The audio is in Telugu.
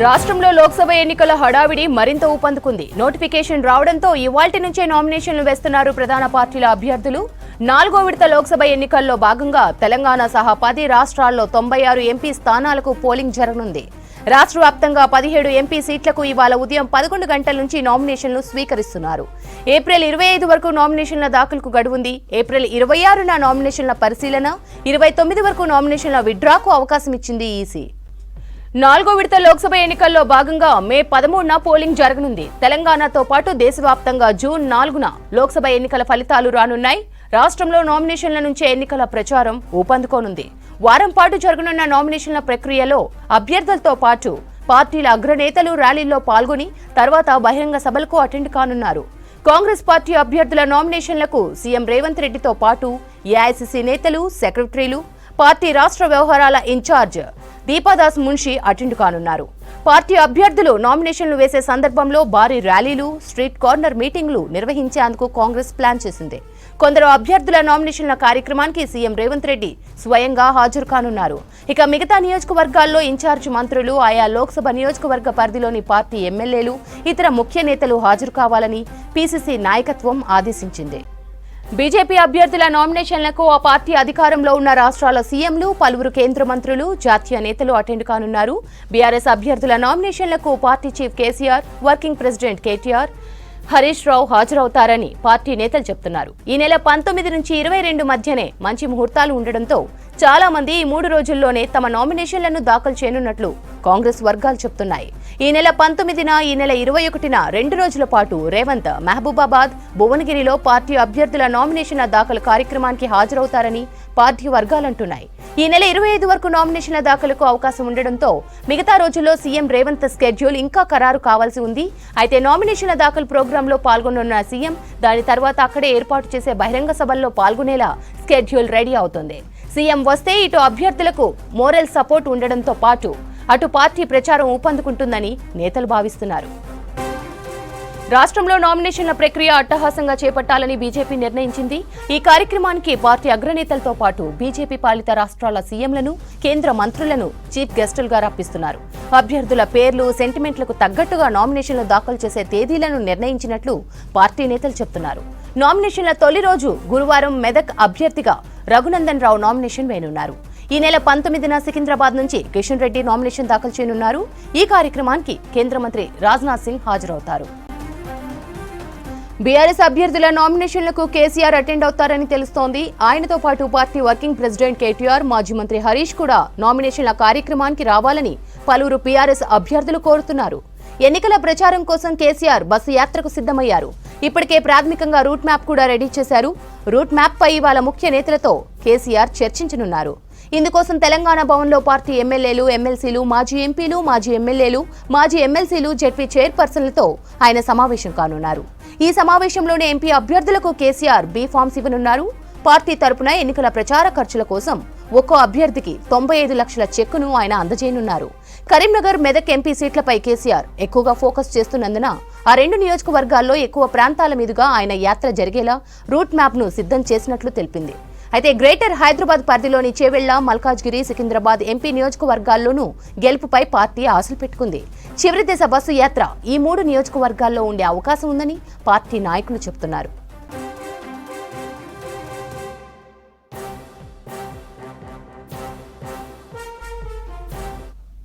రాష్ట్రంలో లోక్సభ ఎన్నికల హడావిడి మరింత ఊపందుకుంది. నోటిఫికేషన్ రావడంతో ఇవాల్టి నుంచే నామినేషన్లు వేస్తున్నారు ప్రధాన పార్టీల అభ్యర్థులు. 4వ విడత లోక్సభ ఎన్నికల్లో భాగంగా తెలంగాణ సహా 10 రాష్ట్రాల్లో 96 ఎంపీ స్థానాలకు పోలింగ్ జరగనుంది. రాష్ట్ర వ్యాప్తంగా 17 ఎంపీ సీట్లకు ఇవాళ ఉదయం 11 గంటల నుంచి నామినేషన్లు స్వీకరిస్తున్నారు. ఏప్రిల్ 25 వరకు నామినేషన్ల దాఖలుకు గడువుంది. ఏప్రిల్ 26న నామినేషన్ల పరిశీలన, 29 వరకు నామినేషన్ల విత్డ్రాకు అవకాశం ఇచ్చింది ఈసీ. 4వ విడత లోక్సభ ఎన్నికల్లో భాగంగా మే 13న పోలింగ్ జరగనుంది. తెలంగాణతో పాటు దేశవ్యాప్తంగా జూన్ 4న లోక్సభ ఎన్నికల ఫలితాలు రానున్నాయి. రాష్ట్రంలో నామినేషన్ల నుంచే ఎన్నికల ప్రచారం ఊపందుకోనుంది. వారం పాటు జరగనున్న నామినేషన్ల ప్రక్రియలో అభ్యర్థులతో పాటు పార్టీల అగ్రనేతలు ర్యాలీల్లో పాల్గొని తర్వాత బహిరంగ సభలకు అటెండ్ కానున్నారు. కాంగ్రెస్ పార్టీ అభ్యర్థుల నామినేషన్లకు సీఎం రేవంత్ రెడ్డితో పాటు ఏఐసీసీ నేతలు, సెక్రటరీలు, పార్టీ రాష్ట్ర వ్యవహారాల ఇన్ఛార్జ్ దీపాదాస్ మున్షి అటెండ్ కానున్నారు. పార్టీ అభ్యర్థులు నామినేషన్లు వేసే సందర్భంలో భారీ ర్యాలీలు, స్ట్రీట్ కార్నర్ మీటింగ్లు నిర్వహించేందుకు కాంగ్రెస్ ప్లాన్ చేసింది. కొందరు అభ్యర్థుల నామినేషన్ల కార్యక్రమానికి సీఎం రేవంత్ రెడ్డి స్వయంగా హాజరు కానున్నారు. ఇక మిగతా నియోజకవర్గాల్లో ఇన్ఛార్జ్ మంత్రులు, ఆయా లోక్సభ నియోజకవర్గ పరిధిలోని పార్టీ ఎమ్మెల్యేలు, ఇతర ముఖ్య నేతలు హాజరు కావాలని పీసీసీ నాయకత్వం ఆదేశించింది. బీజేపీ అభ్యర్థుల నామినేషన్లకు ఆ పార్టీ అధికారంలో ఉన్న రాష్ట్రాల సీఎంలు, పలువురు కేంద్ర మంత్రులు, జాతీయ నేతలు అటెండ్ కానున్నారు. బీఆర్ఎస్ అభ్యర్థుల నామినేషన్లకు party chief KCR, working president KTR, Harish Rao హాజరవుతారని పార్టీ నేతలు చెబుతున్నారు. ఈ నెల 19 నుంచి 22 మధ్యనే మంచి ముహూర్తాలు ఉండడంతో చాలా మంది ఈ 3 రోజుల్లోనే తమ నామినేషన్లను దాఖలు చేయనున్నట్లు కాంగ్రెస్ వర్గాలు చెబుతున్నాయి. ఈ నెల 19న, ఈ నెల 21న 2 రోజుల పాటు రేవంత్ మహబూబాబాద్, భువనగిరిలో పార్టీ అభ్యర్థుల నామినేషన్ల దాఖలు కార్యక్రమానికి హాజరవుతారని పార్టీ వర్గాలంటున్నాయి. ఈ నెల 25 వరకు నామినేషన్ల దాఖలుకు అవకాశం ఉండడంతో మిగతా రోజుల్లో సీఎం రేవంత్ స్కెడ్యూల్ ఇంకా ఖరారు కావాల్సి ఉంది. అయితే నామినేషన్ల దాఖలు ప్రోగ్రాంలో పాల్గొనున్న సీఎం దాని తర్వాత అక్కడే ఏర్పాటు చేసే బహిరంగ సభల్లో పాల్గొనేలా స్కెడ్యూల్ రెడీ అవుతుంది. సీఎం వస్తే ఇటు అభ్యర్థులకు మోరల్ సపోర్ట్ ఉండడంతో పాటు అటు పార్టీ ప్రచారం ఊపందుకుంటుందని నేతలు భావిస్తున్నారు. రాష్ట్రంలో నామినేషన్ల ప్రక్రియ అట్టహాసంగా చేపట్టాలని బీజేపీ నిర్ణయించింది. ఈ కార్యక్రమానికి పార్టీ అగ్రనేతలతో పాటు బీజేపీ పాలిత రాష్ట్రాల సీఎంలను, కేంద్ర మంత్రులను చీఫ్ గెస్టులుగా రప్పిస్తున్నారు. అభ్యర్థుల పేర్లు, సెంటిమెంట్లకు తగ్గట్టుగా నామినేషన్లు దాఖలు చేసే తేదీలను నిర్ణయించినట్లు పార్టీ నేతలు చెబుతున్నారు. నామినేషన్ల తొలి రోజు గురువారం మెదక్ అభ్యర్థిగా రఘునందన్ రావు నామినేషన్ వేయనున్నారు. ఈ నెల 19న సికింద్రాబాద్ నుంచి కిషన్ రెడ్డి నామినేషన్ దాఖలు చేయనున్నారు. ఈ కార్యక్రమానికి కేంద్ర మంత్రి రాజ్నాథ్ సింగ్ హాజరవుతారు. బీఆర్ఎస్ అభ్యర్థుల నామినేషన్లకు కేసీఆర్ అటెండ్ అవుతారని తెలుస్తోంది. ఆయనతో పాటు పార్టీ వర్కింగ్ ప్రెసిడెంట్ కేటీఆర్, మాజీ మంత్రి హరీష్ కూడా నామినేషన్ల కార్యక్రమానికి రావాలని పలువురు బీఆర్ఎస్ అభ్యర్థులు కోరుతున్నారు. ఎన్నికల ప్రచారం కోసం కేసీఆర్ బస్సు యాత్రకు సిద్ధమయ్యారు. ఇప్పటికే ప్రాథమికంగా రూట్ మ్యాప్ కూడా రెడీ చేశారు. రూట్ మ్యాప్ పై ఇవాళ ముఖ్య నేతలతో కేసీఆర్ చర్చించనున్నారు. ఇందుకోసం తెలంగాణ భవన్లో పార్టీ ఎమ్మెల్యేలు, ఎమ్మెల్సీలు, మాజీ ఎంపీలు, మాజీ ఎమ్మెల్యేలు, మాజీ ఎమ్మెల్సీలు, జెడ్పీ చైర్పర్సన్లతో ఆయన సమావేశం కానున్నారు. ఈ సమావేశంలోనే ఎంపీ అభ్యర్థులకు కేసీఆర్ బీ ఫామ్స్ ఇవ్వనున్నారు. పార్టీ తరపున ఎన్నికల ప్రచార ఖర్చుల కోసం ఒక్కో అభ్యర్థికి 95 లక్షల చెక్కును ఆయన అందజేయనున్నారు. కరీంనగర్, మెదక్ ఎంపీ సీట్లపై కేసీఆర్ ఎక్కువగా ఫోకస్ చేస్తున్నందున ఆ 2 నియోజకవర్గాల్లో ఎక్కువ ప్రాంతాల మీదుగా ఆయన యాత్ర జరిగేలా రూట్ మ్యాప్ను సిద్ధం చేసినట్లు తెలిపింది. అయితే గ్రేటర్ హైదరాబాద్ పరిధిలోని చేవెళ్ల, మల్కాజ్గిరి, సికింద్రాబాద్ ఎంపీ నియోజకవర్గాల్లోనూ గెలుపుపై పార్టీ ఆశలు పెట్టుకుంది. చివరి దశ బస్సు యాత్ర ఈ 3 నియోజకవర్గాల్లో ఉండే అవకాశం ఉందని పార్టీ నాయకులు చెబుతున్నారు.